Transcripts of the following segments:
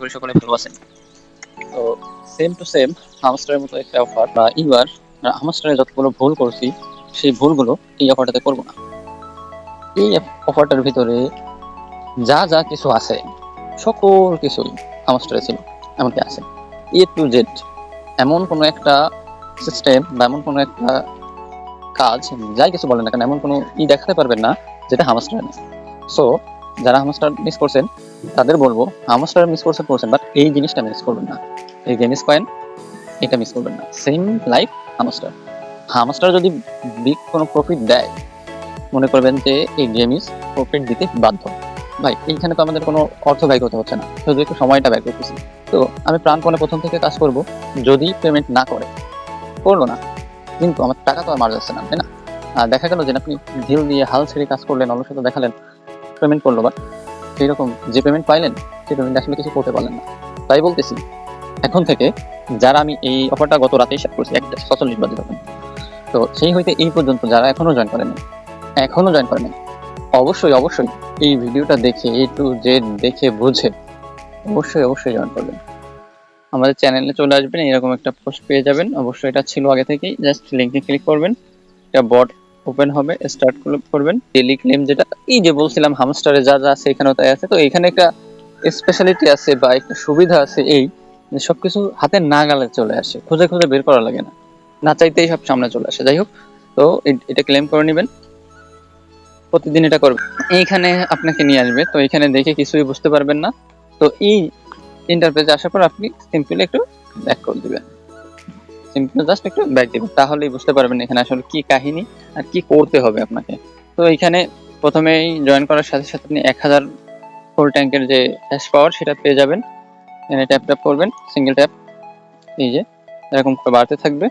করি সকলে ভালো আছেন। তো সেম টু সেম হামস্টারের মতো একটা অফার বা এইবার হামস্টারে যতগুলো ভুল করছি সেই ভুলগুলো এই অফারটাতে করবো না। এই অফারটার ভিতরে যা যা কিছু আছে সকল কিছুই হামস্টারে ছিল, এমনকি আছে A to Z। এমন কোনো একটা সিস্টেম বা এমন কোনো একটা কাজ, যাই কিছু বলেন না কেন, এমন কোনো দেখাতে পারবেন না যেটা হামস্টারে নেই। সো যারা হামস্টার মিস করছেন তাদের বলবো, হামস্টার মিস করছেন বাট এই জিনিসটা মিস করবেন না। এই গেমিস কয়েন এটা মিস করবেন না। Same like hamster. হামস্টার যদি বিগ কোনো প্রফিট দেয়, মনে করবেন যে এই গেমিস প্রফিট দিতে বাধ্য। ভাই এইখানে তো আমাদের কোনো অর্থ ব্যয় করতে হচ্ছে না, শুধু একটু সময়টা ব্যয় করতেছি। তো আমি প্রাণপণে প্রথম থেকে কাজ করব। যদি পেমেন্ট না করলো না, কিন্তু আমার টাকা তো আর মার যাচ্ছে না, তাই না? আর দেখা গেল যে আপনি ঢিল দিয়ে হাল ছেড়ে কাজ করলেন, অলসতা দেখালেন, পেমেন্ট করলো, বাট সেই রকম যে পেমেন্ট পাইলেন সেই পেমেন্ট আসলে কিছু করতে পারলেন না। তাই বলতেছি, এখন থেকে যারা, আমি এই অফারটা গত রাতেই শেয়ার করছি 1:46 বাজে তখন, তো সেই হইতে এই পর্যন্ত যারা এখনো জয়েন করেন, অবশ্যই অবশ্যই এই ভিডিওটা দেখে A to Z দেখে বুঝে অবশ্যই জয়েন করবেন। আমাদের চ্যানেলে চলে আসবেন, এরকম একটা পোস্ট পেয়ে যাবেন। অবশ্যই এটা ছিল আগে থেকেই, জাস্ট লিঙ্কে ক্লিক করবেন, একটা বট ওপেন হবে, স্টার্ট করবেন। ডেইলি ক্লেম যেটা এই যে বলছিলাম হামস্টারে যা যা আছে এখানেও তাই আছে। তো এখানে একটা স্পেশালিটি আছে বা একটা সুবিধা আছে, এই যে সবকিছু হাতের নাগালে চলে আসে, খুঁজে খুঁজে বের করা লাগে না, না চাইতেই সব সামনে চলে আসে। যাই হোক, তো এটা ক্লেম করে নেবেন, প্রতিদিন এটা করবেন। এইখানে আপনাকে নিয়ে আসবে, তো এখানে দেখে কিছুই বুঝতে পারবেন না। তো এই ইন্টারফেসে আসার পর আপনি সিম্পলি একটু ব্যাক করে দিবেন, জাস্ট একটু ব্যাক দিবেন, তাহলেই বুঝতে পারবেন এখানে আসলে কি কাহিনী আর কি করতে হবে আপনাকে। তো এখানে প্রথমেই জয়েন করার সাথে সাথে আপনি 1000 ফুল ট্যাঙ্কের যে ক্যাশ পাওয়ার সেটা পেয়ে যাবেন। এখানে ট্যাপ করবেন, সিঙ্গেল ট্যাপ, এই যে এরকম করে বাড়তে থাকবে।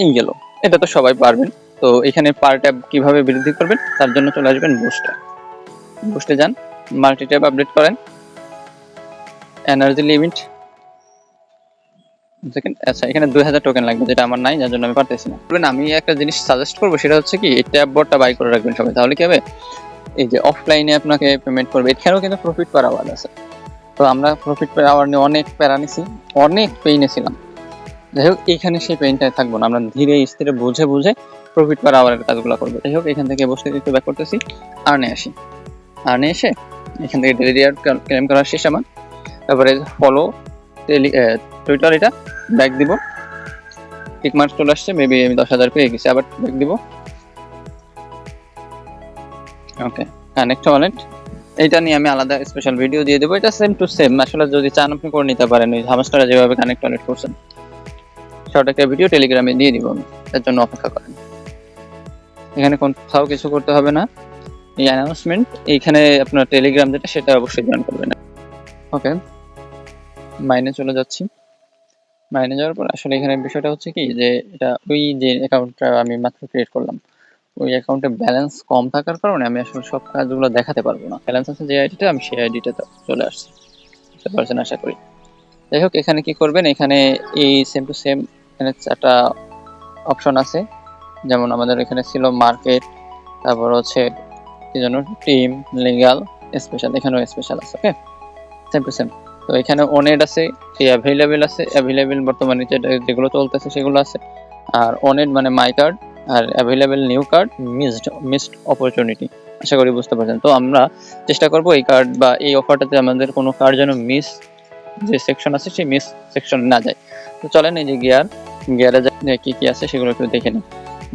এই গেল, এটা তো সবাই পারবেন। তো এখানে পার ট্যাপ কিভাবে বৃদ্ধি করবেন তার জন্য চলে আসবেন বুস্টে যান, মাল্টি ট্যাপ আপডেট করেন, এনার্জি লিমিট সেকেন্ড। আচ্ছা, এখানে 2000 টোকেন লাগবে, যেটা আমার নাই, যার জন্য আমি পারতেছি না। আমি একটা জিনিস সাজেস্ট করবো, সেটা হচ্ছে কি, এই ট্যাপ বটটা বাই করে রাখবেন সবাই। তাহলে কি হবে, এই যে অফলাইনে আপনাকে পেমেন্ট করবে, এখানেও কিন্তু প্রফিট পার আওয়ার আছে। তো আমরা প্রফিট পার আওয়ার নিয়ে অনেক প্যারা নিছি, অনেক পেইনে ছিলাম। যাই হোক, এইখানে সেই পেইনটাই থাকবো না, আমরা ধীরে স্থিরে বুঝে প্রফিট পার আওয়ারের কাজগুলো করবো। যাই হোক, এখান থেকে বসে একটু ব্যাক করতেছি, আর্নে এসে এখান থেকে ডেলি রিওয়ার্ড ক্লেম করা শেষ আমার। তারপরে ফলো টুইটার, এটা ব্যাক দিব, টিক মার্ক চলে আসছে, মেবি আমি 10,000 পেয়ে গেছি, আবার ব্যাক দিব। ওকে, কানেক্ট ওয়ালেট, এটা নিয়ে আমি আলাদা স্পেশাল ভিডিও দিয়ে দেবো। এটা সেম টু সেম, আসলে যদি চান আপনি করে নিতে পারেন, ওই হামস্টারে যেভাবে কানেক্ট ওয়ালেট করছেন। শর্ট একটা ভিডিও টেলিগ্রামে দিয়ে দিব আমি, তার জন্য অপেক্ষা করেন। এখানে কোথাও কিছু করতে হবে না, এই অ্যানাউন্সমেন্ট এইখানে আপনার টেলিগ্রাম যেটা সেটা অবশ্যই জয়েন করবেন। ওকে, মাইনে চলে যাচ্ছি। মাইনে যাওয়ার পর আসলে এখানে বিষয়টা হচ্ছে কি, যে এটা ওই যে অ্যাকাউন্টটা আমি মাত্র ক্রিয়েট করলাম, ওই অ্যাকাউন্টে ব্যালেন্স কম থাকার কারণে আমি আসলে সব কাজগুলো দেখাতে পারবো না। ব্যালেন্স আছে যে আইডিটা, আমি সেই আইডিটা চলে আসছি, বুঝতে পারছেন আশা করি। যাই হোক, এখানে কি করবেন, এখানে এই সেম টু সেম এখানে 4টা অপশন আছে। যেমন আমাদের এখানে ছিল মার্কেট, তারপর হচ্ছে কি যেন টিম, লিগ্যাল, স্পেশাল, এখানেও স্পেশাল আছে। ওকে, সেম টু সেম। তো এখানে অনেড আছে, অ্যাভেলেবেল আছে, অ্যাভেলেবেল বর্তমানে যেগুলো চলতেছে সেগুলো আছে। আর অনেড মানে মাই কার্ড, আর available new card, missed opportunity. আশা করি বুঝতে পারছেন। তো আমরা চেষ্টা করব এই কার্ড বা এই অফারটাতে আমাদের কোনো কার্ড যেন মিস যে সেকশন আছে সেই মিস সেকশন না যায়। তো চলেন, এই যে গিয়ারে কি কি আছে সেগুলো একটু দেখে নিই।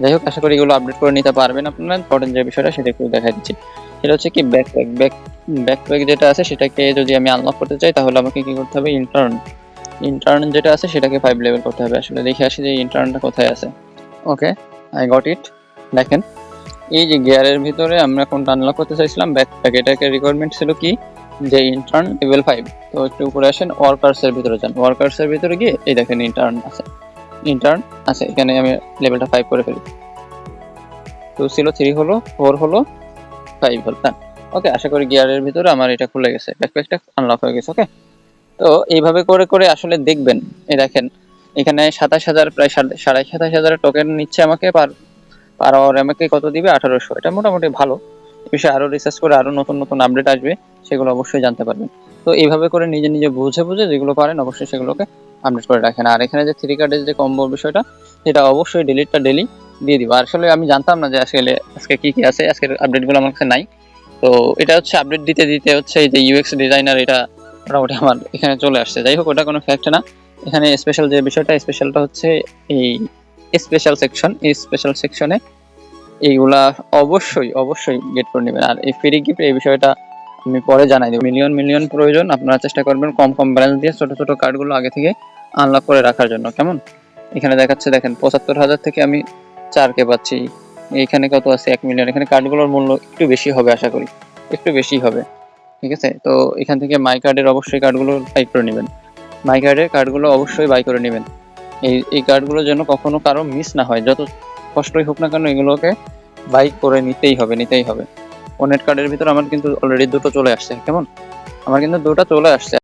যাই হোক, আশা করি এগুলো আপডেট করে নিতে পারবেন আপনারা। ইম্পর্টেন্ট যে বিষয়টা সেটা একটু দেখা দিচ্ছি, সেটা হচ্ছে কি, ব্যাকপ্যাক যেটা আছে সেটাকে যদি আমি আনলক করতে চাই, তাহলে আমাকে কি করতে হবে, ইন্টার্ন যেটা আছে সেটাকে 5 লেভেল করতে হবে। আসলে দেখে আসি যে ইন্টার্নটা কোথায় আছে। ওকে, আই গট ইট। দেখেন, এই যে গিয়ারের ভিতরে আমরা কোনটা আনলক করতে চাইছিলাম, ব্যাকপ্যাক, এটাকে রিকোয়ারমেন্ট ছিল কি, যে ইন্টার্ন লেভেল 5। তো একটু উপরে আসেন, ওয়ার্কার্সের ভিতরে যান, ওয়ার্কার্সের ভিতরে গিয়ে এই দেখেন ইন্টার্ন আছে, এখানে আমি লেভেলটা 5 করে ফেলি। 2 ছিল, 3 হলো, 4 হলো, 5 হলো। ওকে, আশা করি গিয়ারের ভিতরে আমার এটা খুলে গেছে, ব্যাকপ্যাকটা আনলক হয়ে গেছে। ওকে, তো এইভাবে করে আসলে দেখবেন, এই দেখেন এখানে 27,000, প্রায় 27,500 টোকেন নিচ্ছে আমাকে পার আওয়ার। আমাকে কত দিবে, 1800। এটা মোটামুটি ভালো। এই বিষয়ে আরো রিসার্চ করে আরো নতুন আপডেট আসবে, সেগুলো অবশ্যই জানতে পারবেন। তো এইভাবে করে নিজে নিজে বুঝে বুঝে যেগুলো পারেন অবশ্যই সেগুলোকে আপডেট করে রাখেন। আর এখানে যে 3 কার্ডের যে কম্বো বিষয়টা, সেটা অবশ্যই ডিলিটটা ডেলি দিয়ে দিব। আসলে আমি জানতাম না যে আজকে কি কি আছে, আজকের আপডেটগুলো আমার কাছে নাই। তো এটা হচ্ছে আপডেট দিতে দিতে হচ্ছে এই যে ইউএক্স ডিজাইনার, এটা মোটামুটি আমার এখানে চলে আসছে। যাই হোক, ওটা কোনো ফ্যাক্ট না। এখানে স্পেশাল যে বিষয়টা, স্পেশালটা হচ্ছে এই স্পেশাল সেকশন। এই স্পেশাল সেকশনে এইগুলা অবশ্যই অবশ্যই গেট করে নেবেন। আর এই ফ্রি গিফট এই বিষয়টা আমি পরে জানাই দেবো। মিলিয়ন মিলিয়ন প্রয়োজন, আপনারা চেষ্টা করবেন কম কম ব্যালেন্স দিয়ে ছোট ছোট কার্ডগুলো আগে থেকে আনলক করে রাখার জন্য, কেমন? এখানে দেখাচ্ছে দেখেন ৭৫,০০০ থেকে আমি 4K পাচ্ছি। এইখানে কত আছে 1 মিলিয়ন। এখানে কার্ডগুলোর মূল্য একটু বেশি হবে, আশা করি একটু বেশি হবে, ঠিক আছে? তো এখান থেকে মাই কার্ডের অবশ্যই কার্ডগুলো বাই করে নেবেন। মাই কার্ডের কার্ডগুলো অবশ্যই বাই করে নেবেন। এই কার্ডগুলো যেন কখনো কারো মিস না হয়, যত কষ্টই হোক না কেন এগুলোকে বাই করে নিতেই হবে। ওনেট কার্ডের ভিতর আমার কিন্তু অলরেডি 2টো চলে আসছে, কেমন? আমার কিন্তু 2টা চলে আসছে।